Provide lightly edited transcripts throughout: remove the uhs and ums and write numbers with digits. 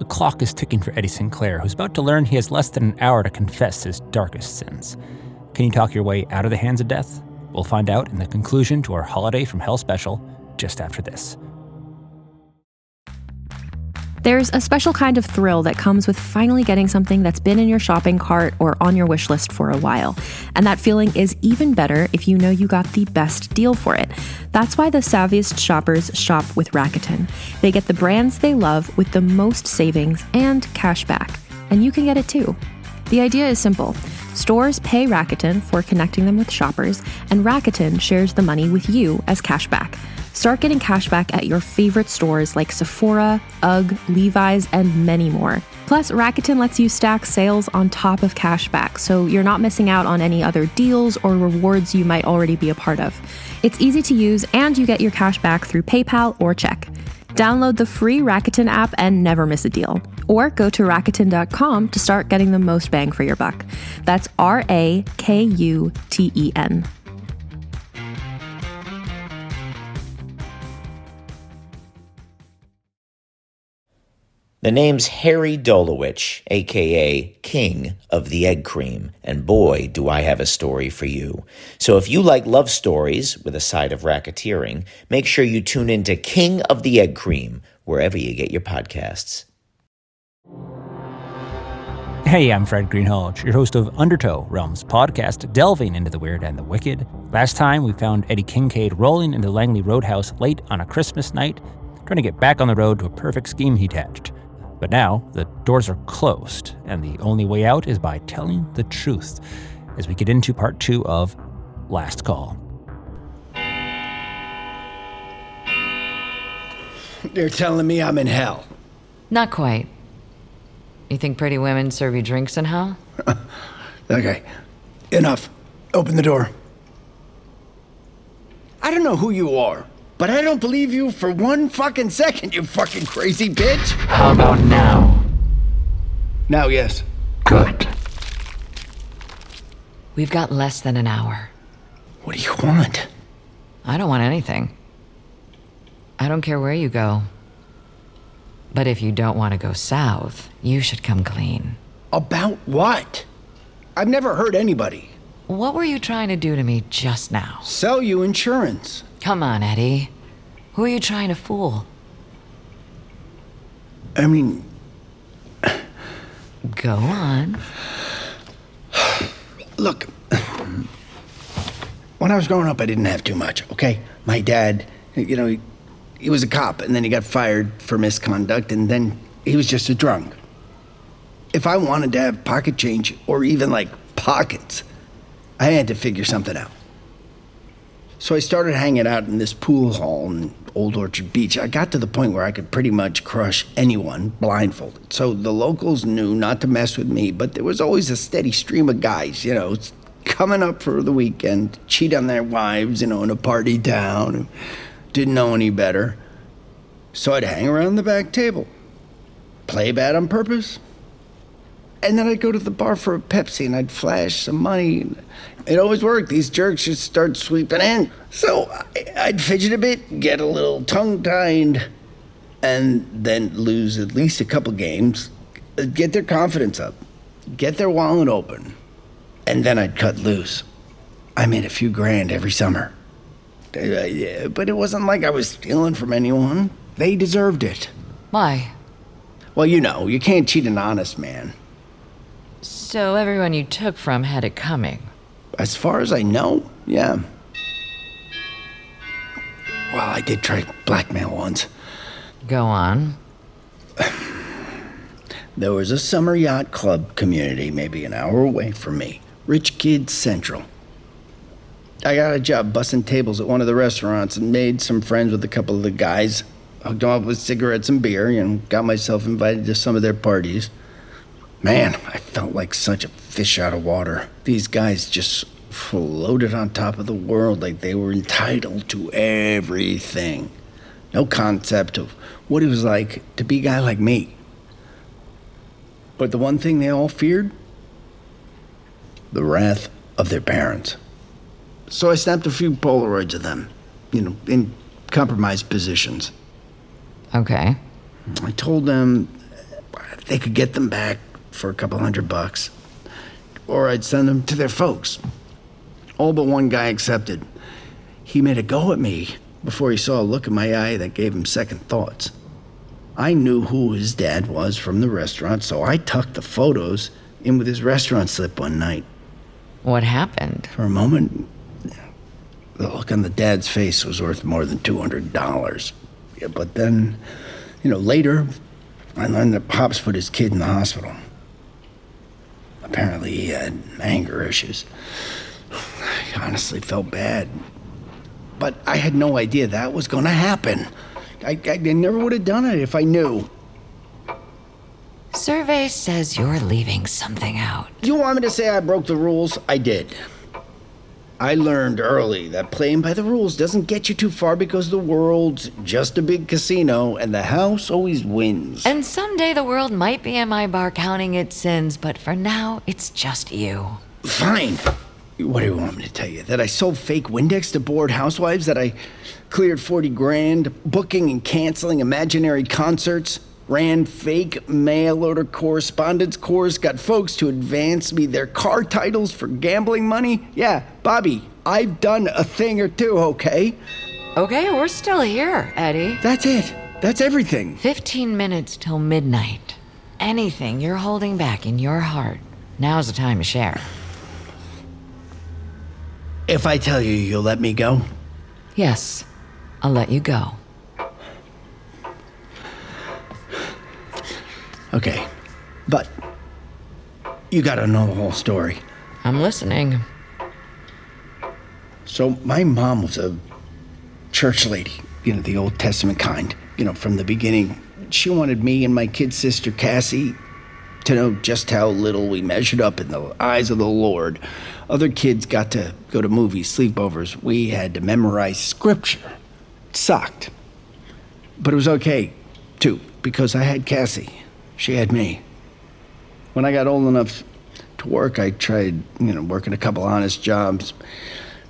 clock is ticking for Eddie Sinclair, who's about to learn he has less than an hour to confess his darkest sins. Can you talk your way out of the hands of death? We'll find out in the conclusion to our Holiday from Hell special just after this. There's a special kind of thrill that comes with finally getting something that's been in your shopping cart or on your wish list for a while. And that feeling is even better if you know you got the best deal for it. That's why the savviest shoppers shop with Rakuten. They get the brands they love with the most savings and cash back. And you can get it too. The idea is simple. Stores pay Rakuten for connecting them with shoppers, and Rakuten shares the money with you as cashback. Start getting cashback at your favorite stores like Sephora, UGG, Levi's, and many more. Plus, Rakuten lets you stack sales on top of cashback, so you're not missing out on any other deals or rewards you might already be a part of. It's easy to use, and you get your cash back through PayPal or check. Download the free Rakuten app and never miss a deal. Or go to Rakuten.com to start getting the most bang for your buck. That's Rakuten. The name's Harry Dolowich, a.k.a. King of the Egg Cream, and boy, do I have a story for you. So if you like love stories with a side of racketeering, make sure you tune in to King of the Egg Cream, wherever you get your podcasts. Hey, I'm Fred Greenhalgh, your host of Undertow, Realms podcast, delving into the weird and the wicked. Last time, we found Eddie Kincaid rolling into Langley Roadhouse late on a Christmas night, trying to get back on the road to a perfect scheme he'd hatched. But now, the doors are closed, and the only way out is by telling the truth, as we get into part 2 of Last Call. You're telling me I'm in hell? Not quite. You think pretty women serve you drinks in hell? Okay, enough. Open the door. I don't know who you are, but I don't believe you for one fucking second, you fucking crazy bitch. How about now? Now, yes. Good. We've got less than an hour. What do you want? I don't want anything. I don't care where you go. But if you don't want to go south, you should come clean. About what? I've never hurt anybody. What were you trying to do to me just now? Sell you insurance. Come on, Eddie. Who are you trying to fool? I mean... Go on. Look, when I was growing up, I didn't have too much, okay? My dad, he was a cop, and then he got fired for misconduct, and then he was just a drunk. If I wanted to have pocket change, or even, pockets, I had to figure something out. So I started hanging out in this pool hall in Old Orchard Beach. I got to the point where I could pretty much crush anyone blindfolded. So the locals knew not to mess with me, but there was always a steady stream of guys, coming up for the weekend, cheat on their wives, in a party town, who didn't know any better. So I'd hang around the back table, play bad on purpose, and then I'd go to the bar for a Pepsi and I'd flash some money. It always worked. These jerks just start sweeping in. So I'd fidget a bit, get a little tongue-tied, and then lose at least a couple games, get their confidence up, get their wallet open, and then I'd cut loose. I made a few grand every summer. But it wasn't like I was stealing from anyone. They deserved it. Why? Well, you can't cheat an honest man. So everyone you took from had it coming? As far as I know, yeah. Well, I did try blackmail once. Go on. There was a summer yacht club community maybe an hour away from me. Rich Kids Central. I got a job bussing tables at one of the restaurants and made some friends with a couple of the guys. Hooked them up with cigarettes and beer, got myself invited to some of their parties. Man, I felt like such a fish out of water. These guys just floated on top of the world like they were entitled to everything. No concept of what it was like to be a guy like me. But the one thing they all feared? The wrath of their parents. So I snapped a few Polaroids of them, in compromised positions. Okay. I told them they could get them back for a couple $100, or I'd send them to their folks. All but one guy accepted. He made a go at me before he saw a look in my eye that gave him second thoughts. I knew who his dad was from the restaurant, so I tucked the photos in with his restaurant slip one night. What happened? For a moment, the look on the dad's face was worth more than $200. Yeah, but then, later, I learned that Pops put his kid in the hospital. Apparently he had anger issues. I honestly felt bad. But I had no idea that was going to happen. I never would have done it if I knew. Survey says you're leaving something out. You want me to say I broke the rules? I did. I learned early that playing by the rules doesn't get you too far because the world's just a big casino and the house always wins. And someday the world might be in my bar counting its sins, but for now, it's just you. Fine. What do you want me to tell you? That I sold fake Windex to bored housewives? That I cleared 40 grand, booking and canceling imaginary concerts? Ran fake mail order correspondence corps, got folks to advance me their car titles for gambling money? Yeah, Bobby, I've done a thing or two, okay? Okay, we're still here, Eddie. That's it. That's everything. 15 minutes till midnight. Anything you're holding back in your heart, now's the time to share. If I tell you, you'll let me go? Yes, I'll let you go. Okay, but you gotta know the whole story. I'm listening. So my mom was a church lady, the Old Testament kind, from the beginning. She wanted me and my kid sister Cassie to know just how little we measured up in the eyes of the Lord. Other kids got to go to movies, sleepovers. We had to memorize scripture. It sucked. But it was okay, too, because I had Cassie. She had me. When I got old enough to work, I tried, working a couple honest jobs.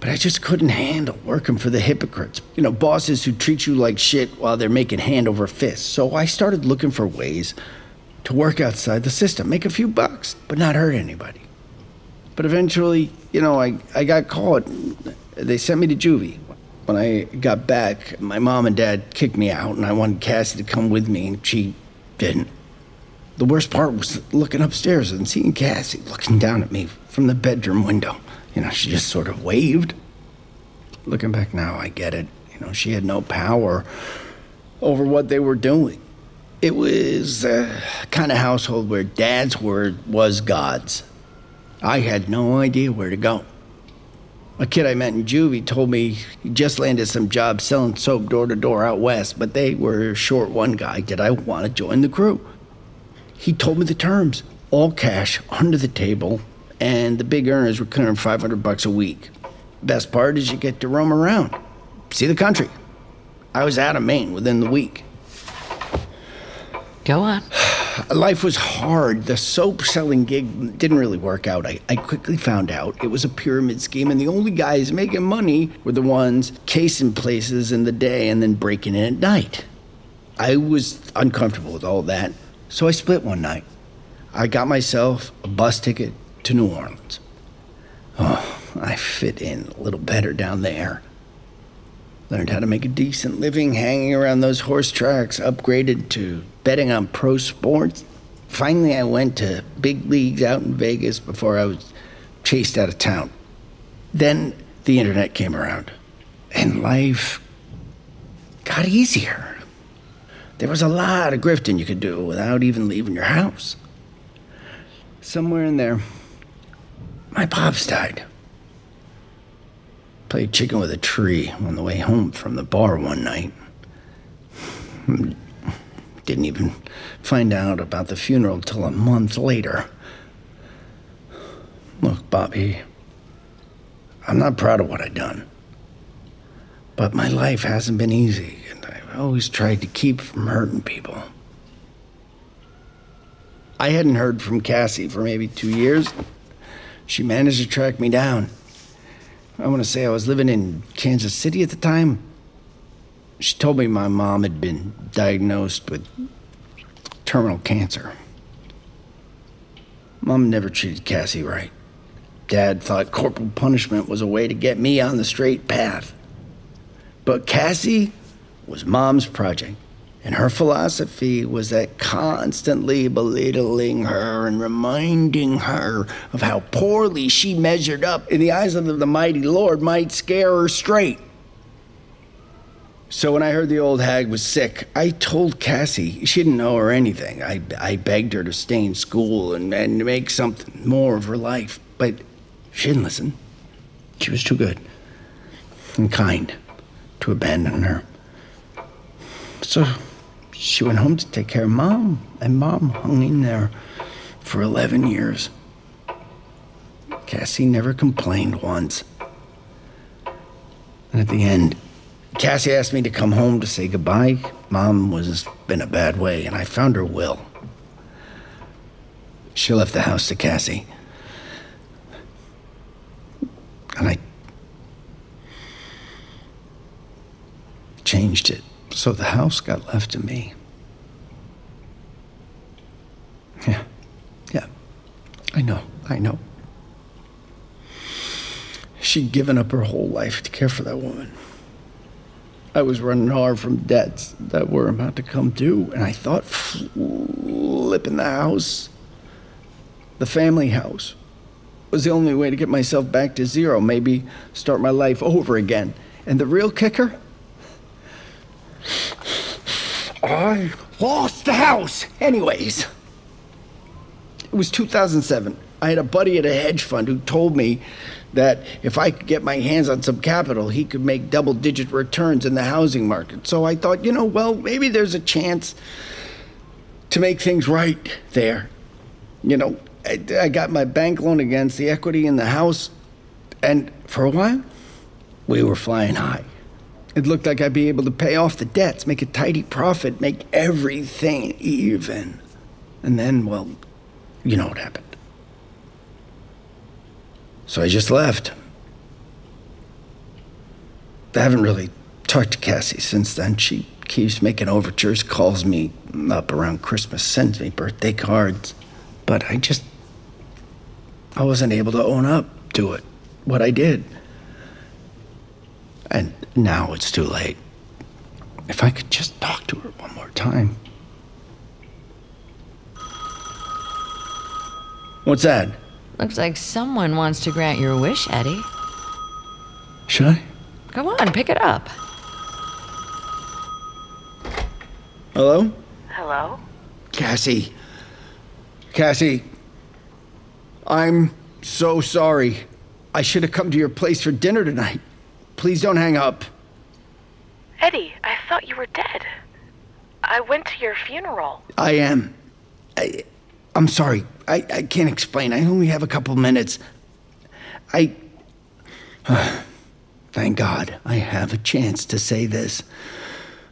But I just couldn't handle working for the hypocrites. Bosses who treat you like shit while they're making hand over fist. So I started looking for ways to work outside the system, make a few bucks, but not hurt anybody. But eventually, I got caught. They sent me to juvie. When I got back, my mom and dad kicked me out, and I wanted Cassie to come with me, and she didn't. The worst part was looking upstairs and seeing Cassie looking down at me from the bedroom window. She just sort of waved. Looking back now, I get it. She had no power over what they were doing. It was a kind of household where Dad's word was God's. I had no idea where to go. A kid I met in juvie told me he just landed some job selling soap door to door out west, but they were short one guy. Did I want to join the crew? He told me the terms, all cash, under the table, and the big earners were clearing $500 a week. Best part is you get to roam around, see the country. I was out of Maine within the week. Go on. Life was hard. The soap selling gig didn't really work out. I quickly found out it was a pyramid scheme, and the only guys making money were the ones casing places in the day and then breaking in at night. I was uncomfortable with all that. So I split one night. I got myself a bus ticket to New Orleans. Oh, I fit in a little better down there. Learned how to make a decent living hanging around those horse tracks, upgraded to betting on pro sports. Finally, I went to big leagues out in Vegas before I was chased out of town. Then the internet came around, and life got easier. There was a lot of grifting you could do without even leaving your house. Somewhere in there, my pops died. Played chicken with a tree on the way home from the bar one night. Didn't even find out about the funeral till a month later. Look, Bobby, I'm not proud of what I've done. But my life hasn't been easy, and I've always tried to keep from hurting people. I hadn't heard from Cassie for maybe 2 years. She managed to track me down. I want to say I was living in Kansas City at the time. She told me my mom had been diagnosed with terminal cancer. Mom never treated Cassie right. Dad thought corporal punishment was a way to get me on the straight path. But Cassie was Mom's project, and her philosophy was that constantly belittling her and reminding her of how poorly she measured up in the eyes of the mighty Lord might scare her straight. So when I heard the old hag was sick, I told Cassie she didn't know her anything. I begged her to stay in school and make something more of her life, but she didn't listen. She was too good and kind to abandon her. So she went home to take care of Mom, and Mom hung in there for 11 years. Cassie never complained once. And at the end, Cassie asked me to come home to say goodbye. Mom was in a bad way, and I found her will. She left the house to Cassie. And I changed it so the house got left to me. Yeah, I know. She'd given up her whole life to care for that woman. I was running hard from debts that were about to come due, and I thought flipping the house, the family house, was the only way to get myself back to zero, maybe start my life over again. And the real kicker? I lost the house. Anyways, it was 2007. I had a buddy at a hedge fund who told me that if I could get my hands on some capital, he could make double-digit returns in the housing market. So I thought, maybe there's a chance to make things right there. I got my bank loan against the equity in the house, and for a while, we were flying high. It looked like I'd be able to pay off the debts, make a tidy profit, make everything even. And then, well, you know what happened. So I just left. I haven't really talked to Cassie since then. She keeps making overtures, calls me up around Christmas, sends me birthday cards. But I wasn't able to own up to it, what I did. And now it's too late. If I could just talk to her one more time. What's that? Looks like someone wants to grant your wish, Eddie. Should I? Come on, pick it up. Hello? Hello? Cassie, I'm so sorry. I should have come to your place for dinner tonight. Please don't hang up. Eddie, I thought you were dead. I went to your funeral. I am. I'm sorry. I can't explain. I only have a couple minutes. Thank God I have a chance to say this.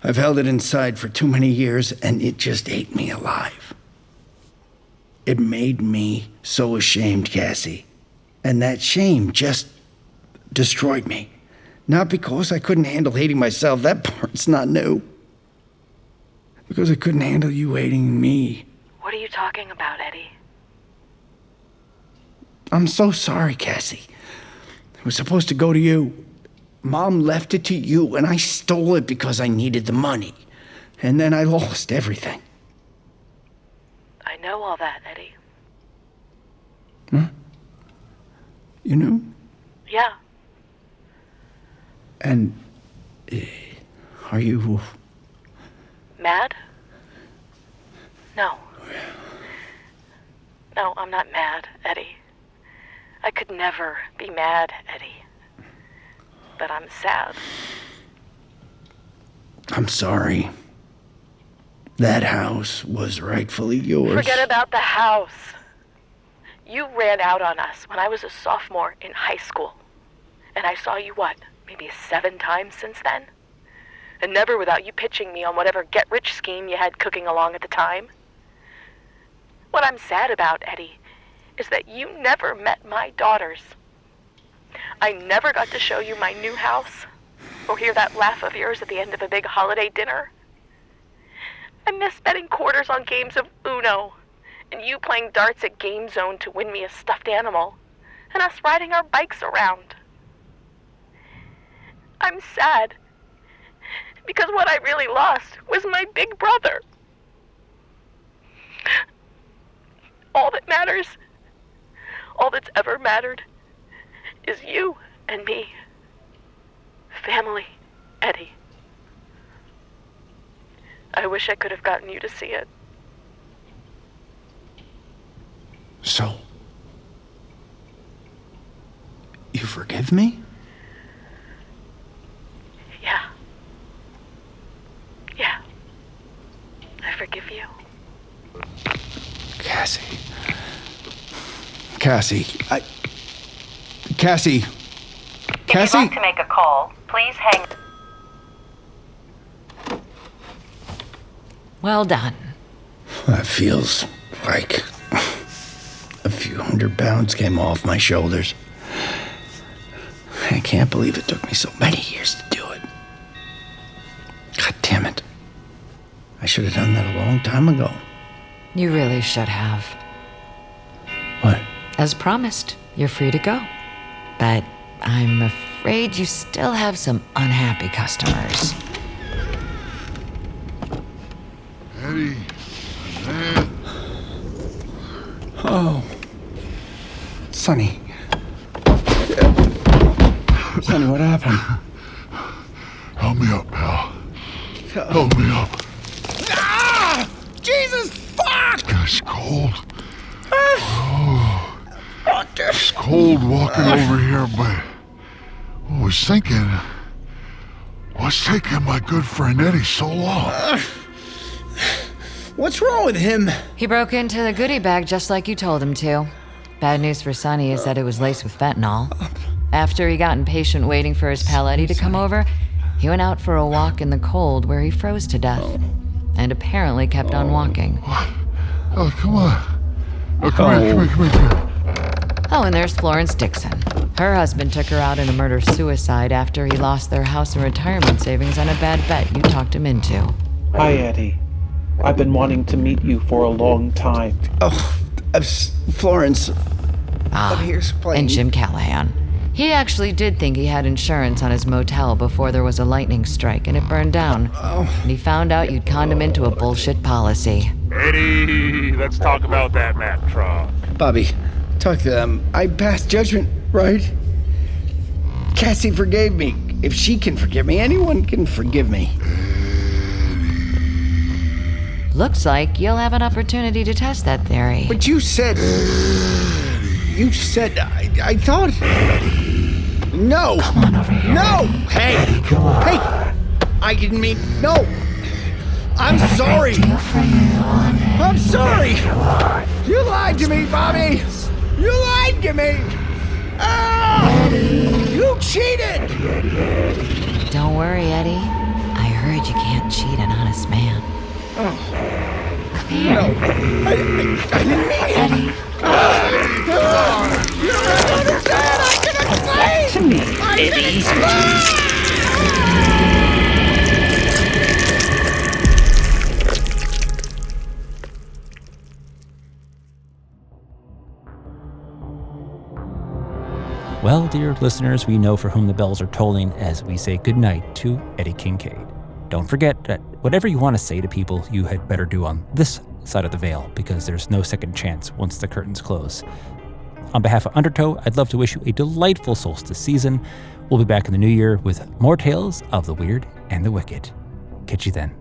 I've held it inside for too many years, and it just ate me alive. It made me so ashamed, Cassie. And that shame just destroyed me. Not because I couldn't handle hating myself. That part's not new. Because I couldn't handle you hating me. What are you talking about, Eddie? I'm so sorry, Cassie. It was supposed to go to you. Mom left it to you, and I stole it because I needed the money. And then I lost everything. I know all that, Eddie. Huh? You knew? Yeah. And are you... Mad? No. No, I'm not mad, Eddie. I could never be mad, Eddie. But I'm sad. I'm sorry. That house was rightfully yours. Forget about the house. You ran out on us when I was a sophomore in high school. And I saw you, maybe 7 times since then? And never without you pitching me on whatever get-rich scheme you had cooking along at the time. What I'm sad about, Eddie, is that you never met my daughters. I never got to show you my new house, or hear that laugh of yours at the end of a big holiday dinner. I miss betting quarters on games of Uno and you playing darts at Game Zone to win me a stuffed animal, and us riding our bikes around. I'm sad, because what I really lost was my big brother. All that matters, all that's ever mattered, is you and me. Family, Eddie. I wish I could have gotten you to see it. So, you forgive me? Yeah. Yeah. I forgive you. Cassie. If you'd like to make a call, please hang. Well done. That feels like a few hundred pounds came off my shoulders. I can't believe it took me so many years to do it. God damn it. I should have done that a long time ago. You really should have. What? As promised, you're free to go. But I'm afraid you still have some unhappy customers. Eddie, man. Oh. Sonny. Sonny, what happened? Help me up, pal. Help me up. Ah! Jesus, fuck! It's cold. Oh, it's cold walking over here, but I was thinking, what's taking my good friend Eddie so long? What's wrong with him? He broke into the goodie bag just like you told him to. Bad news for Sonny is that it was laced with fentanyl. After he got impatient waiting for his pal Eddie to come over, he went out for a walk in the cold where he froze to death. And apparently kept on walking. Oh, come on. Oh, come here. Oh, and there's Florence Dixon. Her husband took her out in a murder-suicide after he lost their house and retirement savings on a bad bet you talked him into. Hi, Eddie. I've been wanting to meet you for a long time. Oh, Florence. Here's playing. And Jim Callahan. He actually did think he had insurance on his motel before there was a lightning strike and it burned down. And he found out you'd conned him into a bullshit policy. Eddie, let's talk about that Mack truck. Bobby, talk to them. I passed judgment, right? Cassie forgave me. If she can forgive me, anyone can forgive me. Looks like you'll have an opportunity to test that theory. But you said... I thought... No! Come on over here. No! Hey! Eddie, come on. Hey! I didn't mean... No! I'm sorry! I'm sorry! You lied to me, Bobby! You lied to me! Ah! You cheated! Don't worry, Eddie. I heard you can't cheat an honest man. Oh. No. I didn't mean it. Eddie. You don't understand! I can explain! To me, Eddie. Well, dear listeners, we know for whom the bells are tolling as we say goodnight to Eddie Kincaid. Don't forget that whatever you want to say to people, you had better do on this side of the veil, because there's no second chance once the curtains close. On behalf of Undertow, I'd love to wish you a delightful solstice season. We'll be back in the new year with more tales of the weird and the wicked. Catch you then.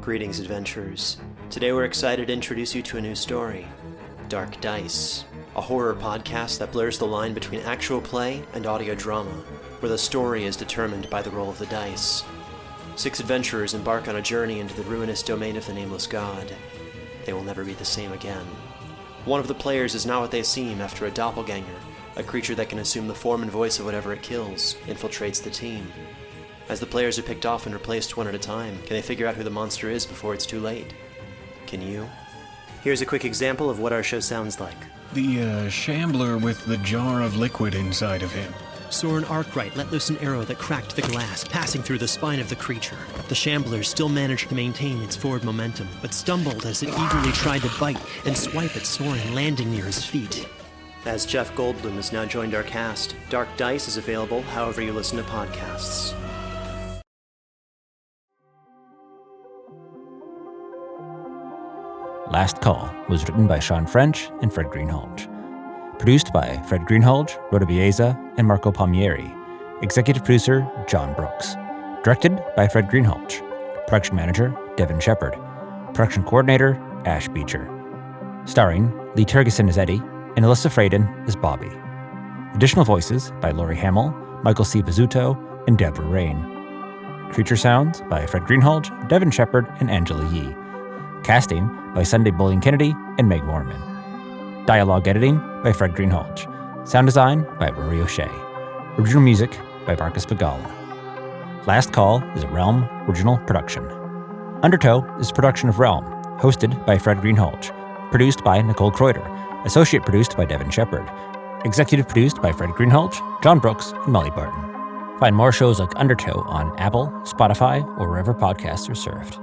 Greetings, adventurers. Today we're excited to introduce you to a new story, Dark Dice, a horror podcast that blurs the line between actual play and audio drama, where the story is determined by the roll of the dice. 6 adventurers embark on a journey into the ruinous domain of the Nameless God. They will never be the same again. One of the players is not what they seem after a doppelganger, a creature that can assume the form and voice of whatever it kills, infiltrates the team. As the players are picked off and replaced one at a time, can they figure out who the monster is before it's too late? Can you? Here's a quick example of what our show sounds like. The shambler with the jar of liquid inside of him. Soren Arkwright let loose an arrow that cracked the glass, passing through the spine of the creature. The shambler still managed to maintain its forward momentum, but stumbled as it eagerly tried to bite and swipe at Soren, landing near his feet. As Jeff Goldblum has now joined our cast, Dark Dice is available however you listen to podcasts. Last Call was written by Shawn and Fred Greenhalgh. Produced by Fred Greenhalgh, Rhoda Belleza, and Marco Palmieri. Executive producer, John Brooks. Directed by Fred Greenhalgh. Production manager, Devin Shepard. Production coordinator, Ash Beecher. Starring Lee Tergesen as Eddie, and Ilyssa Fradin as Bobby. Additional voices by Lori Hammel, Michael C. Pizzutoand, and Deborah Rayne. Creature sounds by Fred Greenhalgh, Devin Shepard, and Angela Yee. Casting by Sunday Boling Kennedy and Meg Morman. Dialogue editing by Fred Greenhalgh. Sound design by Rory O'Shea. Original music by Marcus Bagala. Last Call is a Realm original production. Undertow is a production of Realm, hosted by Fred Greenhalgh. Produced by Nicole Kreuter. Associate produced by Devin Shepard. Executive produced by Fred Greenhalgh, John Brooks, and Molly Barton. Find more shows like Undertow on Apple, Spotify, or wherever podcasts are served.